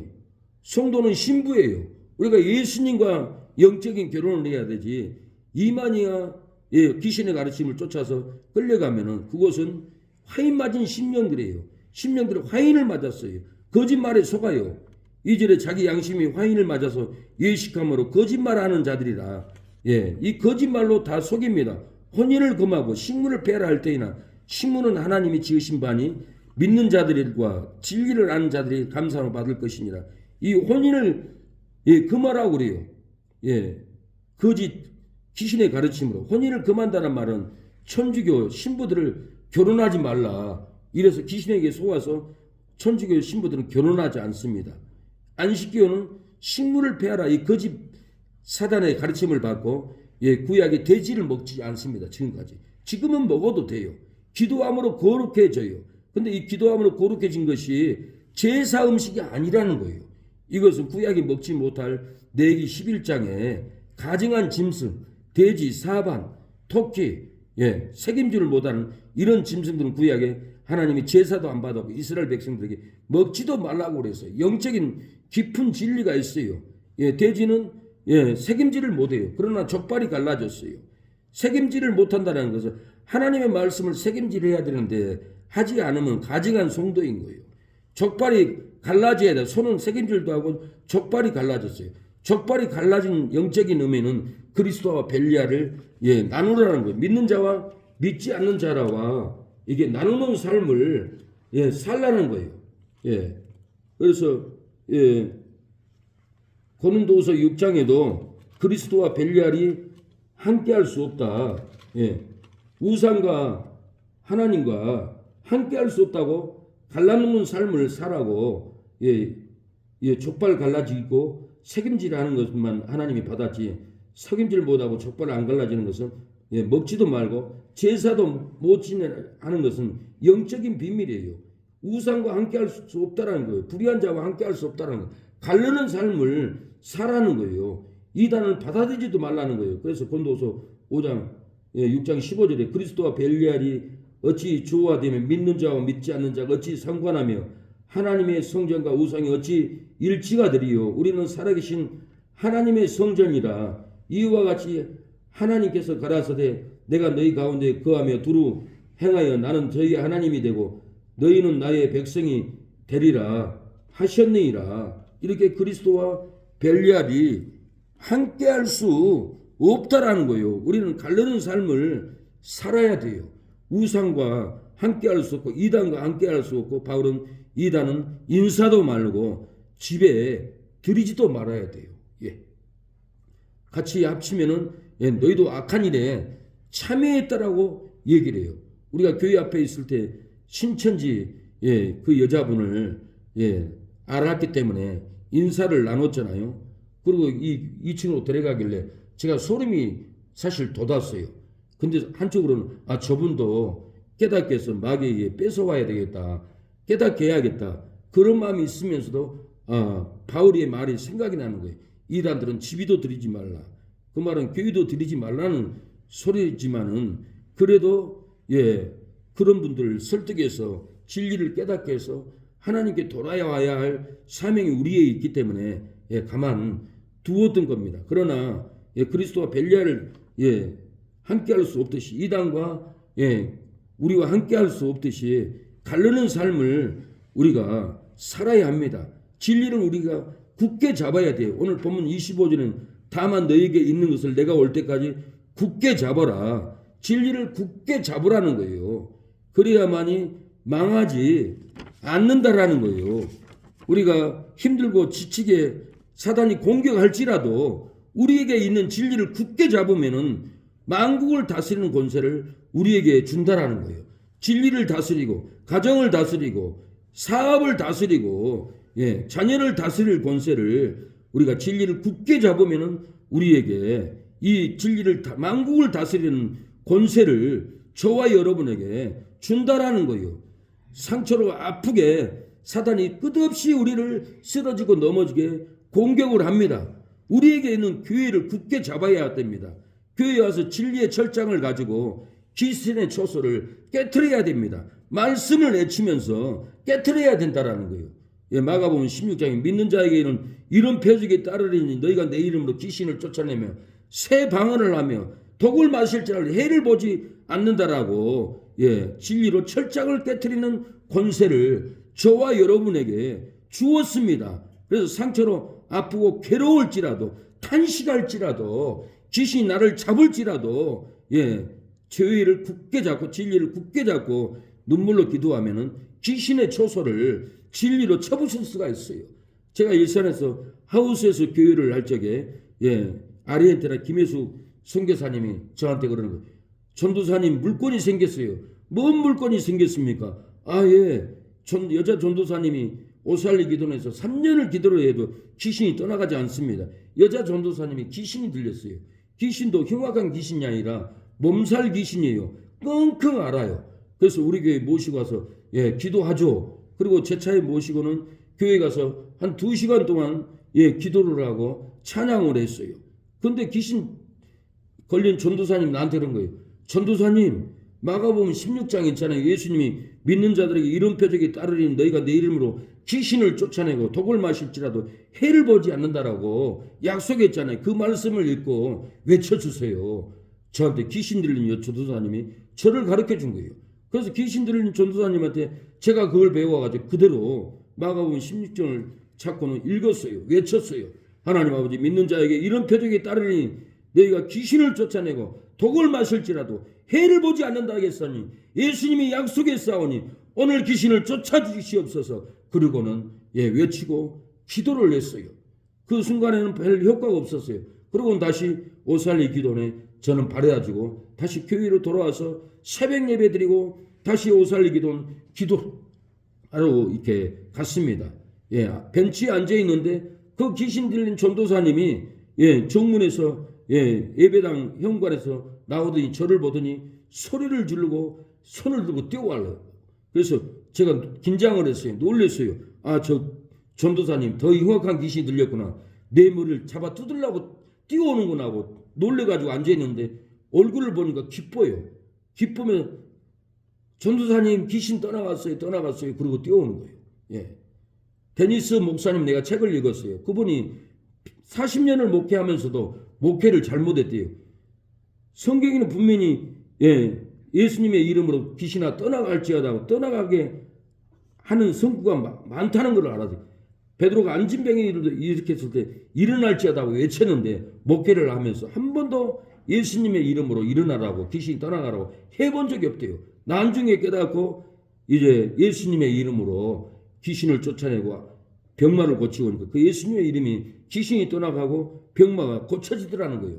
성도는 신부예요. 우리가 예수님과 영적인 결혼을 해야 되지. 이만희가 귀신의 가르침을 쫓아서 끌려가면은 그곳은 화인 맞은 심령들이에요. 심령들이 화인을 맞았어요. 거짓말에 속아요. 이절에 자기 양심이 화인을 맞아서 예식함으로 거짓말하는 자들이라 이 거짓말로 다 속입니다. 혼인을 금하고 식물을 배라 할 때에나 식물은 하나님이 지으신 바니 믿는 자들과 진리를 아는 자들이 감사함을 받을 것이니라. 이 혼인을 금하라고 그래요. 거짓 귀신의 가르침으로 혼인을 금한다는 말은 천주교 신부들을 결혼하지 말라. 이래서 귀신에게 속아서 천주교 신부들은 결혼하지 않습니다. 안식교는 식물을 패하라. 이 거짓 사단의 가르침을 받고 구약의 돼지를 먹지 않습니다. 지금까지. 지금은 먹어도 돼요. 기도함으로 거룩해져요. 근데 이 기도함으로 거룩해진 것이 제사 음식이 아니라는 거예요. 이것은 구약이 먹지 못할 레위기 11장에 가증한 짐승, 돼지, 사반, 토끼, 책임지를 못하는 이런 짐승들은 구약에 하나님이 제사도 안 받았고 이스라엘 백성들에게 먹지도 말라고 그랬어요. 영적인 깊은 진리가 있어요. 돼지는 책임지를 못해요. 그러나 족발이 갈라졌어요. 책임지를 못한다는 것은 하나님의 말씀을 책임질해야 되는데 하지 않으면 가증한 성도인 거예요. 족발이 갈라져야 돼. 손은 책임질도 하고 족발이 갈라졌어요. 족발이 갈라진 영적인 의미는 그리스도와 벨리알을 나누라는 거예요. 믿는 자와 믿지 않는 자라와 이게 나누는 삶을 살라는 거예요. 그래서 고린도후서 6장에도 그리스도와 벨리알이 함께할 수 없다. 우상과 하나님과 함께할 수 없다고 갈라놓는 삶을 살라고 족발 갈라지고 책임질하는 것만 하나님이 받았지 책임질 못하고 족발 안 갈라지는 것은 먹지도 말고 제사도 못 지내는 것은 영적인 비밀이에요. 우상과 함께할 수 없다라는 거예요. 불의한 자와 함께할 수 없다라는 거예요. 갈르는 삶을 살라는 거예요. 이단을 받아들이지도 말라는 거예요. 그래서 고린도후서 5장 6장 15절에 그리스도와 벨리알이 어찌 조화되면 믿는 자와 믿지 않는 자가 어찌 상관하며 하나님의 성전과 우상이 어찌 일치가 되리요. 우리는 살아계신 하나님의 성전이라. 이와 같이 하나님께서 가라사대 내가 너희 가운데 거하며 두루 행하여 나는 저희 하나님이 되고 너희는 나의 백성이 되리라 하셨느니라. 이렇게 그리스도와 벨리알이 함께할 수 없다라는 거예요. 우리는 갈르는 삶을 살아야 돼요. 우상과 함께할 수 없고 이단과 함께할 수 없고 바울은 이단은 인사도 말고 집에 들이지도 말아야 돼요. 같이 합치면은 너희도 악한 일에 참여했다라고 얘기를 해요. 우리가 교회 앞에 있을 때 신천지 그 여자분을 알았기 때문에 인사를 나눴잖아요. 그리고 이 2층으로 데려가길래 제가 소름이 사실 돋았어요. 근데 한쪽으로는 저분도 깨닫게 해서 마귀에게 뺏어와야 되겠다. 깨닫게 해야겠다. 그런 마음이 있으면서도 바울의 말이 생각이 나는 거예요. 이단들은 집이도 드리지 말라. 그 말은 교회도 드리지 말라는 소리지만은 그래도 그런 분들을 설득해서 진리를 깨닫게 해서 하나님께 돌아와야 할 사명이 우리에 있기 때문에 가만 두었던 겁니다. 그러나 그리스도와 벨리알을 함께할 수 없듯이 이단과 우리와 함께할 수 없듯이 가르는 삶을 우리가 살아야 합니다. 진리를 우리가 굳게 잡아야 돼요. 오늘 본문 25절은 다만 너에게 있는 것을 내가 올 때까지 굳게 잡아라. 진리를 굳게 잡으라는 거예요. 그래야만이 망하지 않는다라는 거예요. 우리가 힘들고 지치게 사단이 공격할지라도 우리에게 있는 진리를 굳게 잡으면은 만국을 다스리는 권세를 우리에게 준다라는 거예요. 진리를 다스리고 가정을 다스리고 사업을 다스리고 자녀를 다스릴 권세를 우리가 진리를 굳게 잡으면은 우리에게 이 진리를 만국을 다스리는 권세를 저와 여러분에게 준다라는 거예요. 상처로 아프게 사단이 끝없이 우리를 쓰러지고 넘어지게 공격을 합니다. 우리에게 있는 교회를 굳게 잡아야 됩니다. 교회에 와서 진리의 철장을 가지고 귀신의 초소를 깨트려야 됩니다. 말씀을 내치면서 깨트려야 된다라는 거예요. 마가복음 16장에 믿는 자에게는 이런 표적이 따르리니 너희가 내 이름으로 귀신을 쫓아내며 새 방언을 하며 독을 마실지라도 해를 보지 않는다라고 진리로 철장을 깨트리는 권세를 저와 여러분에게 주었습니다. 그래서 상처로 아프고 괴로울지라도 탄식할지라도 귀신이 나를 잡을지라도 죄의를 굳게 잡고 진리를 굳게 잡고 눈물로 기도하면은 귀신의 초소를 진리로 쳐부실 수가 있어요. 제가 일산에서 하우스에서 교회를 할 적에 아르헨티나 김혜수 선교사님이 저한테 그러는 거예요. 전도사님 물건이 생겼어요. 뭔 물건이 생겼습니까? 여자 전도사님이 오살리 기도원에서 3년을 기도를 해도 귀신이 떠나가지 않습니다. 여자 전도사님이 귀신이 들렸어요. 귀신도 흉악한 귀신이 아니라 몸살 귀신이에요. 끙끙 앓아요. 그래서 우리 교회 모시고 와서 기도하죠. 그리고 제 차에 모시고는 교회 가서 한 2시간 동안 기도를 하고 찬양을 했어요. 근데 귀신 걸린 전도사님 나한테 그런 거예요. 전도사님, 마가복음 16장 있잖아요. 예수님이 믿는 자들에게 이런 표적이 따르리니 너희가 내 이름으로 귀신을 쫓아내고 독을 마실지라도 해를 보지 않는다라고 약속했잖아요. 그 말씀을 읽고 외쳐주세요. 저한테 귀신 들린 전도사님이 저를 가르쳐 준 거예요. 그래서 귀신 들린 전도사님한테 제가 그걸 배워가지고 그대로 마가복음 16장을 찾고는 읽었어요. 외쳤어요. 하나님 아버지, 믿는 자에게 이런 표적이 따르니 너희가 귀신을 쫓아내고 독을 마실지라도 해를 보지 않는다 하겠사니 예수님이 약속했사오니 오늘 귀신을 쫓아주시옵소서. 그리고는 외치고 기도를 했어요. 그 순간에는 별 효과가 없었어요. 그러고는 다시 오살리 기도원에 저는 발해가지고 다시 교회로 돌아와서 새벽 예배 드리고 다시 오살리 기도원 기도하러 이렇게 갔습니다. 벤치에 앉아 있는데 그 귀신 들린 전도사님이 정문에서 예배당 현관에서 나오더니 저를 보더니 소리를 지르고 손을 들고 뛰어와요. 그래서 제가 긴장을 했어요. 놀랐어요. 저 전도사님 더 흉악한 귀신이 들렸구나. 내 머리를 잡아 뜯으려고 뛰어오는구나 하고 놀래가지고 앉아있는데 얼굴을 보니까 기뻐요. 기쁘면 전도사님 귀신 떠나갔어요. 그리고 뛰어오는 거예요. 데니스 목사님 내가 책을 읽었어요. 그분이 40년을 목회하면서도 목회를 잘못했대요. 성경에는 분명히 예수님의 이름으로 귀신아 떠나갈지어다 떠나가게 하는 성구가 많다는 걸 알아요. 베드로가 안진병이 일으켰을 때 일어날지어다고 외쳤는데 목회를 하면서 한 번도 예수님의 이름으로 일어나라고 귀신이 떠나가라고 해본 적이 없대요. 나중에 깨닫고 이제 예수님의 이름으로 귀신을 쫓아내고 병마를 고치고 오니까 그 예수님의 이름이 귀신이 떠나가고 병마가 고쳐지더라는 거예요.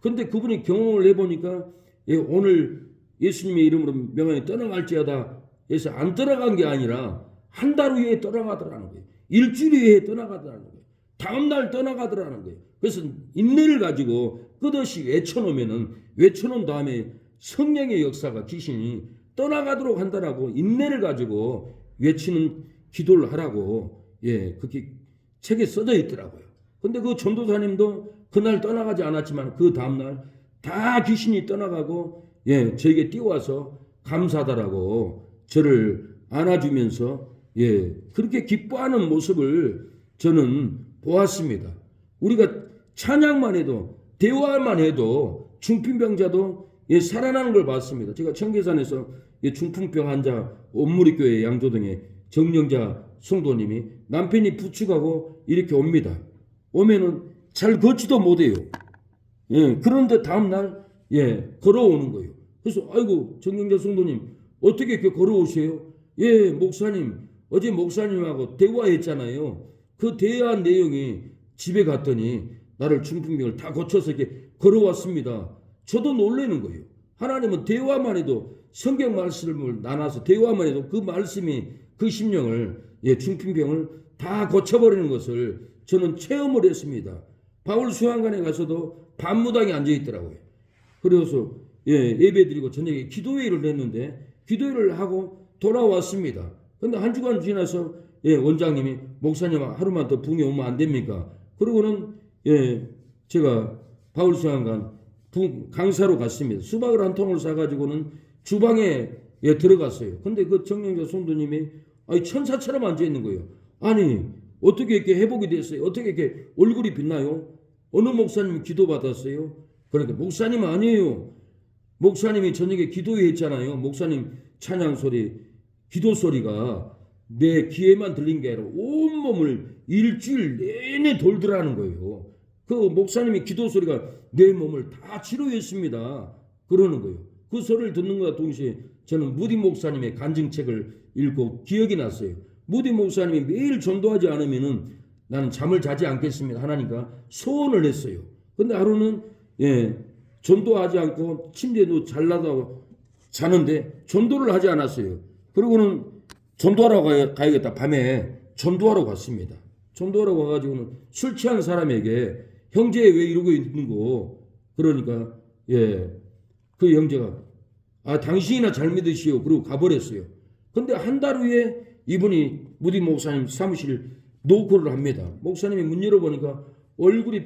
그런데 그분이 경험을 해보니까 오늘 예수님의 이름으로 명함이 떠나갈지어다 해서 안 떠나간 게 아니라 한 달 후에 떠나가더라는 거예요. 일주일 후에 떠나가더라는 거예요. 다음날 떠나가더라는 거예요. 그래서 인내를 가지고 끝없이 외쳐놓은 다음에 성령의 역사가 귀신이 떠나가도록 한다라고 인내를 가지고 외치는 기도를 하라고 그렇게 책에 써져 있더라고요. 근데 그 전도사님도 그날 떠나가지 않았지만 그 다음날 다 귀신이 떠나가고 저에게 뛰어와서 감사하다라고 저를 안아주면서 그렇게 기뻐하는 모습을 저는 보았습니다. 우리가 찬양만 해도 대화만 해도 중풍병자도 살아나는 걸 봤습니다. 제가 청계산에서 중풍병 환자 온무리교회 양조동에 정령자 성도님이 남편이 부축하고 이렇게 옵니다. 오면은 잘 걷지도 못해요. 그런데 다음날 걸어오는 거예요. 그래서 아이고 정령자 성도님 어떻게 이렇게 걸어오세요? 목사님 어제 목사님하고 대화했잖아요. 그 대화한 내용이 집에 갔더니 나를 중풍병을 다 고쳐서 이렇게 걸어왔습니다. 저도 놀라는 거예요. 하나님은 대화만 해도 성경 말씀을 나눠서 대화만 해도 그 말씀이 그 심령을 중풍병을 다 고쳐버리는 것을 저는 체험을 했습니다. 바울 수양관에 가서도 밤무당에 앉아 있더라고요. 그래서 예배드리고 저녁에 기도회를 했는데 기도회를 하고 돌아왔습니다. 근데 한 주간 지나서 원장님이 목사님 하루만 더 붕에 오면 안 됩니까? 그러고는 제가 바울 수양관 강사로 갔습니다. 수박을 한 통을 사가지고는 주방에 들어갔어요. 근데 그 정령자 성도님이 천사처럼 앉아 있는 거예요. 아니 어떻게 이렇게 회복이 됐어요? 어떻게 이렇게 얼굴이 빛나요? 어느 목사님 기도 받았어요? 그러니까 목사님 아니에요. 목사님이 저녁에 기도회 했잖아요. 목사님 찬양 소리, 기도 소리가 내 귀에만 들린 게 아니라 온몸을 일주일 내내 돌더라는 거예요. 그 목사님이 기도 소리가 내 몸을 다 치료했습니다. 그러는 거예요. 그 소리를 듣는 것과 동시에 저는 무디 목사님의 간증책을 읽고 기억이 났어요. 무디 목사님이 매일 전도하지 않으면은 나는 잠을 자지 않겠습니다. 하나님과 소원을 했어요. 근데 하루는 전도하지 않고 침대도 잘라서 자는데 전도를 하지 않았어요. 그리고는 전도하러 가야겠다. 밤에 전도하러 갔습니다. 전도하러 가가지고는 술 취한 사람에게 형제 왜 이러고 있는 거? 그러니까 그 형제가 당신이나 잘 믿으시오. 그리고 가버렸어요. 근데 한 달 후에 이분이 무디 목사님 사무실 노크를 합니다. 목사님이 문 열어보니까 얼굴이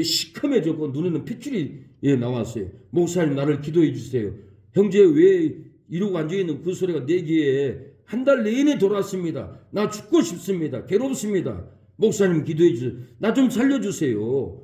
시커매졌고 눈에는 핏줄이 나왔어요. 목사님 나를 기도해 주세요. 형제 왜 이러고 앉아있는 그 소리가 내 귀에 한 달 내내 돌았습니다. 나 죽고 싶습니다. 괴롭습니다. 목사님 기도해 주세요. 나 좀 살려주세요.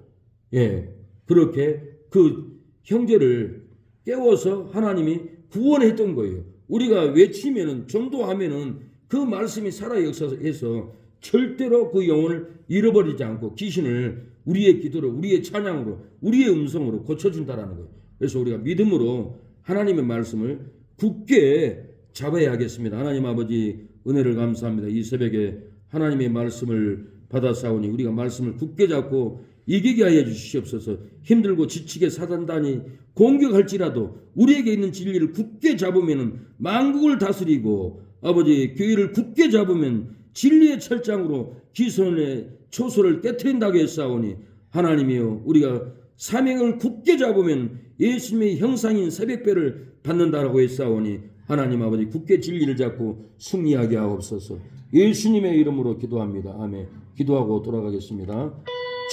그렇게 그 형제를 깨워서 하나님이 구원했던 거예요. 우리가 외치면은 전도하면은 그 말씀이 살아 역사해서 절대로 그 영혼을 잃어버리지 않고 귀신을 우리의 기도로 우리의 찬양으로 우리의 음성으로 고쳐준다라는 거예요. 그래서 우리가 믿음으로 하나님의 말씀을 굳게 잡아야 하겠습니다. 하나님 아버지 은혜를 감사합니다. 이 새벽에 하나님의 말씀을 받아싸우니 우리가 말씀을 굳게 잡고 이기게 하여 주시옵소서. 힘들고 지치게 사단단이 공격할지라도 우리에게 있는 진리를 굳게 잡으면 만국을 다스리고 아버지 교회를 굳게 잡으면 진리의 철장으로 기손의 초소를 깨트린다고 했사오니 하나님이여 우리가 사명을 굳게 잡으면 예수님의 형상인 새벽별을 받는다라고 했사오니 하나님 아버지 굳게 진리를 잡고 승리하게 하옵소서. 예수님의 이름으로 기도합니다. 아멘. 기도하고 돌아가겠습니다.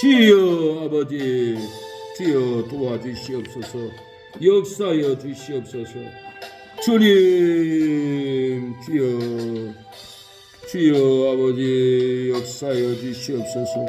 주여 아버지 주여 도와주시옵소서. 역사하여 주시옵소서. 주님 주여 아버지 역사하여 주시옵소서.